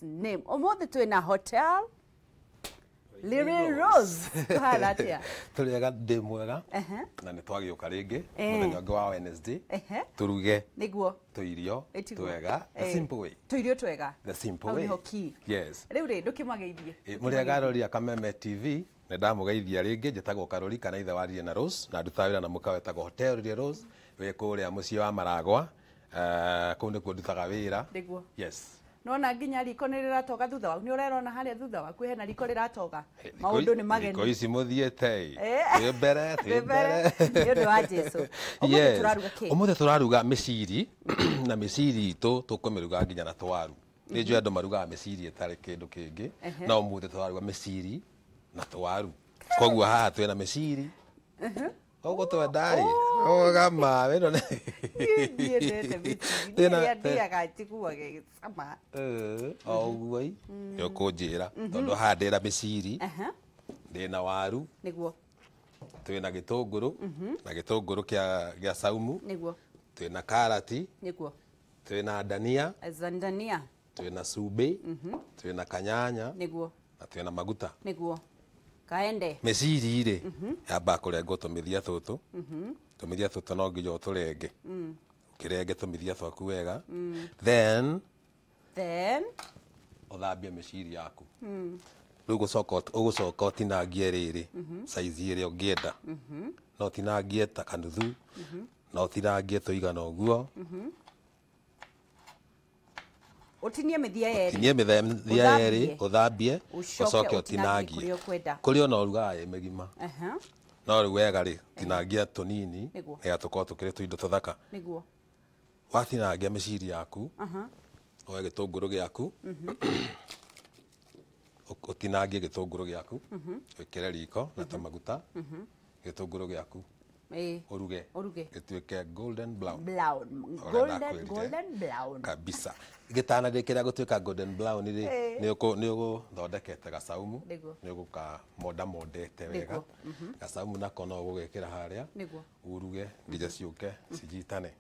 name. Omote twina hotel Lyri Rose. Halatia. Tuliaga de mwega. Na ni twagioka ringi muthenya wa Wednesday. Turuge. Niguo. Tuirio. Twega. The simple way. Tuirio twega. The simple way. Yes. Riu ri ndukimageithie. Muriaga rori Kameme TV. Na ndamugeithia ringi njitagwo Karoli kana ithe wa Lyri na Rose na nduta wira na mukawe wetagwo Hotel Lyri Rose we kuria mucii wa Maragwa kuu nikuo ndutaga wira. Niguo. Yes. Nona nginya riko ni riratoga thutha waku ni urerona haria thutha waku hena riko riratoga maundu ni mageni riko ici muthiete mbere ndu wa Jesu umuthe turaruga ki umuthe turaruga miciri na miciri itu tukumiruga nginya na twaru ni njui andu marugaga miciri itari kindu kingi na umuthe turaruga miciri na twaru koguo haha twina miciri koguo twendai ogama wino ne oguo yo kunjira tondu handira miciri ndina waru niguo twina gitunguru na gitunguru kia saumu niguo twina karati niguo twina dania azandania twina sube twina kanyanya niguo na twina maguta niguo kaende meciri ri yamba kurengwo tumithia tutu tumithia tutu no nginya turenge ukirenge tumithia twaku wega then uthambie meciri yaku riu ugucoka utinangie riri size iri ungienda no utinangie ta kanuthu no utinangie tuigana uguo utinie mithia yeri utinie mithia yeri uthambie ucoke utinangie kuria no rugaga migima no riu wega ri tinangia tunini ega tukorwo tukiri tuindo tuthaka niguo watinangia meciri yaku oe gitunguru giaku utinangie gitunguru giaku wikire riko na ta maguta gitunguru giaku uruge gituike golden brown golden brown kabisa gitana ndikira gutuika golden brown ri ni uguthondekete gacaumu ni uguka modete wega gacaumu nako no ugwikira haria uruge nginya ciuke cijitane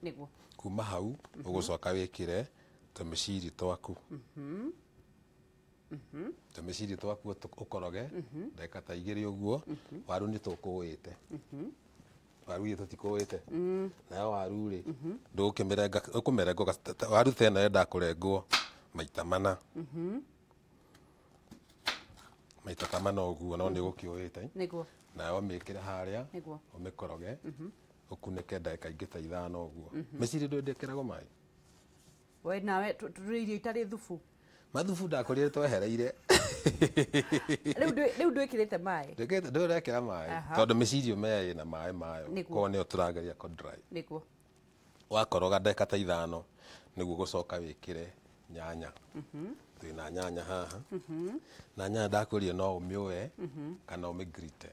kuma hau ugucoka wikire tumiciri twaku tumiciri twaku ukoroge ndagika ta 2 uguo waru ni tukuwite waru yetu tikuwite na waru ri ndukimerenga ukumerenga waru tena yenda kurengwo maita mana maita kamana uguo no ni gukiwite niguo na wamikire haria umikoroge ukunike ndagika ingi ta 5 uguo meciri ndwendekerago mai we nawe turiirio itari thufu mathufu ndakorire twehereire riu ndwikirite mai ndurekera mai tondu meciri umeya na mai mayo ko ni uturageria ko dry niguo wakoroga ndagika ta 5 niguo gucoka wikire nyanya twina nyanya haha na nyanya ndakuria no umioe kana umigrite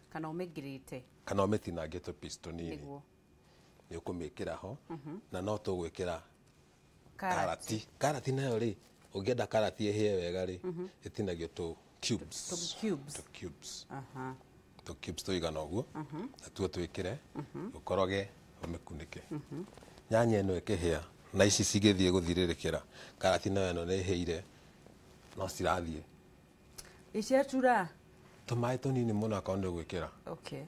kana umitinangie tu piece nini ni ukumikira ho na no tugwikira karati nayo ri ungienda karati ihie wega ri itinagio tu cubes tuigana uguo na tuo twikire ukoroge umikunike nyanya ino ikihia na ici cigithie guthiririkira karati nayo ino ni ihire no cirathie iciatura tumai tunini muno akonde gwikira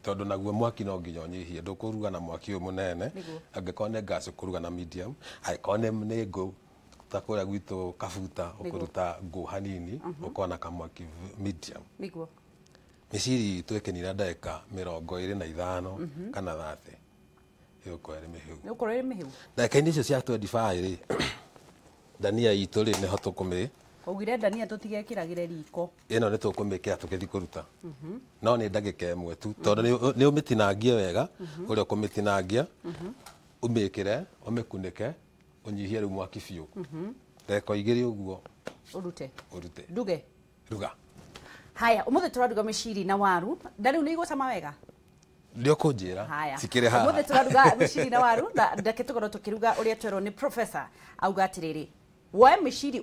tondu naguo mwaki no nginya unyihie ndukuruga na mwaki uyu munene angikone gas kuruga na medium aikone ni go takuria gwitu kafuta ukuruta go hanini ukona kamwaki medium niguo miciri twekenira ndagika 25 kana 30 ukorere mihiu ndagika-ini icio cia 25 ri dania itu ri niho tukumi ugire dania tutigekiragire riko ino ni tukumikira tukithi kuruta no ni ndagika imwe tu tondu ni umitinangie wega uria kumitinangia umikire umikunike unyihie riu mwaki biu ndagika 2 uguo urute ruga haya umuthe turaruga miciri na waru ndariu ni igocama wega ndio kunjira sikire ha umuthe turaruga miciri na waru ndake tukorwo tukiruga uria twero ni professor auga atiriri woe miciri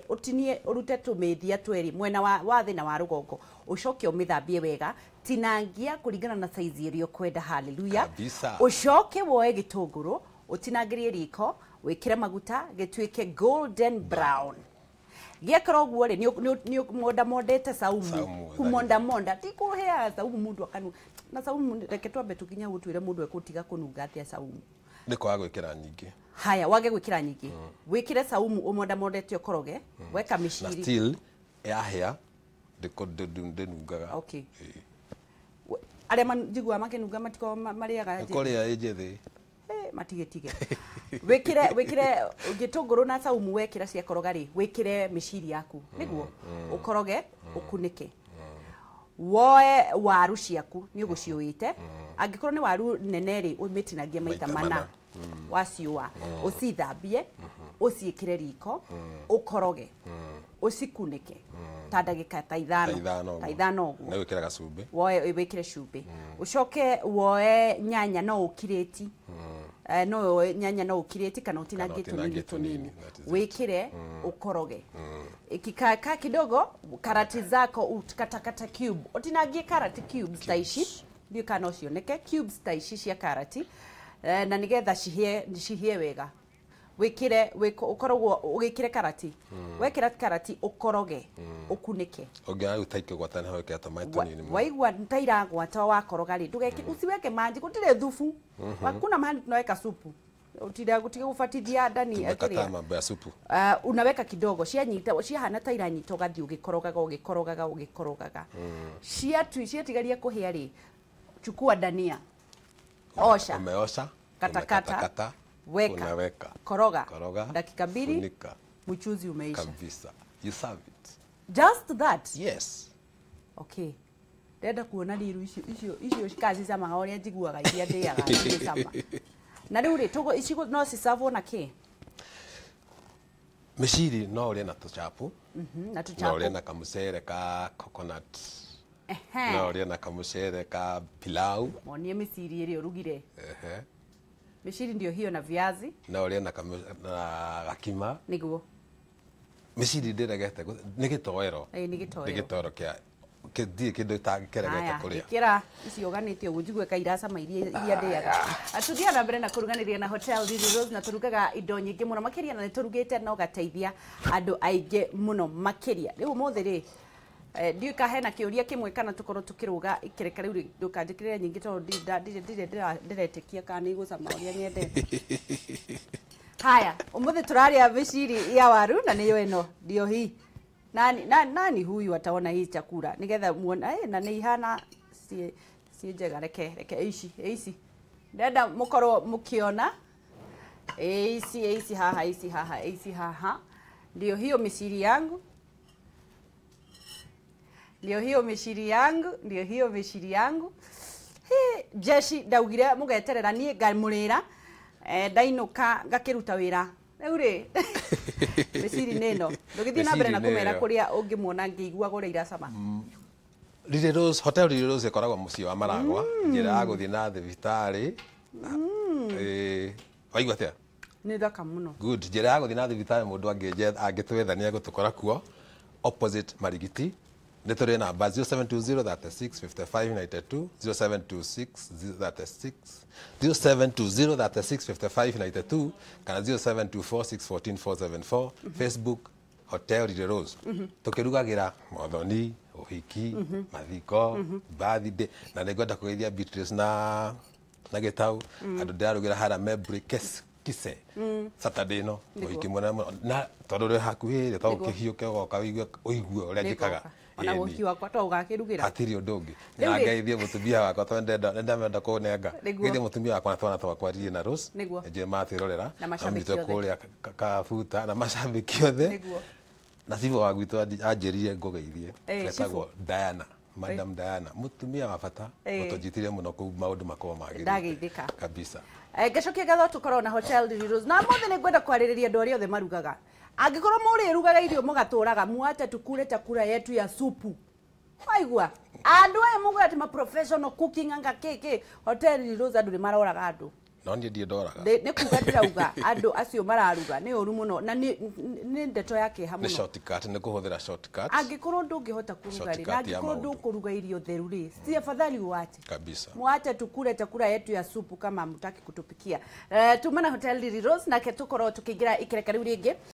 utinie urute tumithia tweri mwena wa thina wa rugongo ucoke umithambie wega tinangia kuringana na size iria kwenda haleluya ucoke woe gitunguru utinangirie riko wikire maguta gituike golden brown Giekora guo ri ni mondete saumu kumonda ti kuhea saumu mundu akanu na saumu reke twambe tukinya gutwire mundu ekutiga kununga atia saumu ni kwa gwikira nyingi haya wage gwikira nyingi wikire saumu mondete okoroge weka mishiri na still yahia ndenungaga okay aria manjigua makinunga matiko mariaga koria ejethi matigetige wikire gitunguru na saumu wekira cia koroga ri wikire mishiri yaku niguo ukoroge ukunike woe waru ciaku ni uguciuite angikorwo ni waru nene ri umitinagie maita mana waciua ucithambie uciikire riko ukoroge ucikunike ta ndagika ta ithano uguo na wikira gacumbi woe wikire cumbi ucoke woe nyanya no ukireti no nyanya no ukireti kana utinangie tunini wikire ukoroge ikikaka kidogo karati zako ukatakata cube utinangie karati cubes taishi ndio kana ucioneke cubes taishi cia karati na nigetha cihie wega wikire ukorogwo ugikire karati wekira karati ukoroge ukunike ogia utaike gwatana ho ke tomato nini waigwa ntaira gwata wa koroga ri ndugeke usiweke maji gutire thufu hakuna mahali tunaweka supu utira gutige gufatithia ndani akiria mambo ya supu unaweka kidogo cia hana taira nyita ugathi ugikorogaga cia tigaria kuhia ri chukua dania osha umeosha katakata weka koroga dakika 2 mchuzi umeisha kabisa you serve it just that yes okay ndenda kuona liru icio kazi za mahoria njiguaga iria ndiaga ni sama na riu ri tugo icigo no cicavwo na ki mishiri no uri na tuchapu na tuchapu no uri na kamucere ka coconut no uri na kamucere ka pilau monie mishiri iri urugire mishiri ndio hiyo na viazi na uri na gakima niguo mishiri ndiregete ni gitoero ni gitoero kia kidi kindo tagekeragete kuria kira ici oganite ugu njigwe kairasa mairie iria ndiaga atuthia na mbere na kuruganiria na Hotel Lily Rose na turugaga indo nyingi muno makiria na turugite no gateithia andu aingi muno makiria riu muthi ri ndiu ka hena kiuria kimwe kana tukorwo tukiruga ikireka riu ndukanjikirira nyingi to ndiretekia kana igusama uria nyendete haya umuthi turaria mishiri ya waru na niyo eno ndio hii nani huyu ataona hii chakula nigetha muona na ni ihana si njega reke ici ndenda mukorwo mukiona ici haha ndio hiyo mishiri yangu jeshi ndaugire mugeterera nie ngamurira ndainuka ngakiruta wira uri mishiri neno ndugithii na mbere na kumera kuria ungimuona ngiigua gore iracama Lily Rose Hotel Lily Rose ikoragwo mucii wa Maragwa njira ya guthii na thibitari waigua atia ni thaka muno good njira ya guthii na thibitari mundu angitwethania gutukora kuo opposite Marigiti ni turi namba 0720365592 0720365592 kana 0724641474 Facebook Hotel Lily Rose tukirugagira mothoni uhiki mathiko birthday na ningwenda kugeithia Beatrice na gitau andu ndarugira hara Mebri kise Saturday no uhiki mwana na tondu ri hakuhi to ukihiuke goka uigue uria njikaga ona woki wakwa to ugakirugira atiri undu ungi na ngeithie mutumia wakwa to ndenda kunenga ngeithie mutumia wakwa twana twakwarie na Rose je matirorera na mashabiki kuria kafuta na mashabiki othe na sivyo wagwitu anjirire ngugeithie etagwo Diana Madam Diana mutumia wa bata utojitire muno ku maundu makwa magiri ndageithika kabisa gacokia gatho tukorwo na Hotel Lily Rose na mothe ni ngwenda kwaririria andu aria othe marugaga angikorwo muri rugaga irio mugaturaga muate tukure chakula yetu ya supu waigua andu aya mugo ati ma professional cooking anga keke Hotel Lily Rose andu ni maroraga andu no ndie ndoraga ni kuga ndirauga andu acio mararuga ni uru muno na ni ndeto yake hamwe ni shortcut ni kuhuthira shortcut angikorwo ndungihota kuruga ri angikorwo ndukuruga irio theru ri si afadhali uache kabisa muache tukule chakula yetu ya supu kama mtaki kutupikia tumana Hotel Lily Rose na ketukorwo tukigira ikereka riu ringi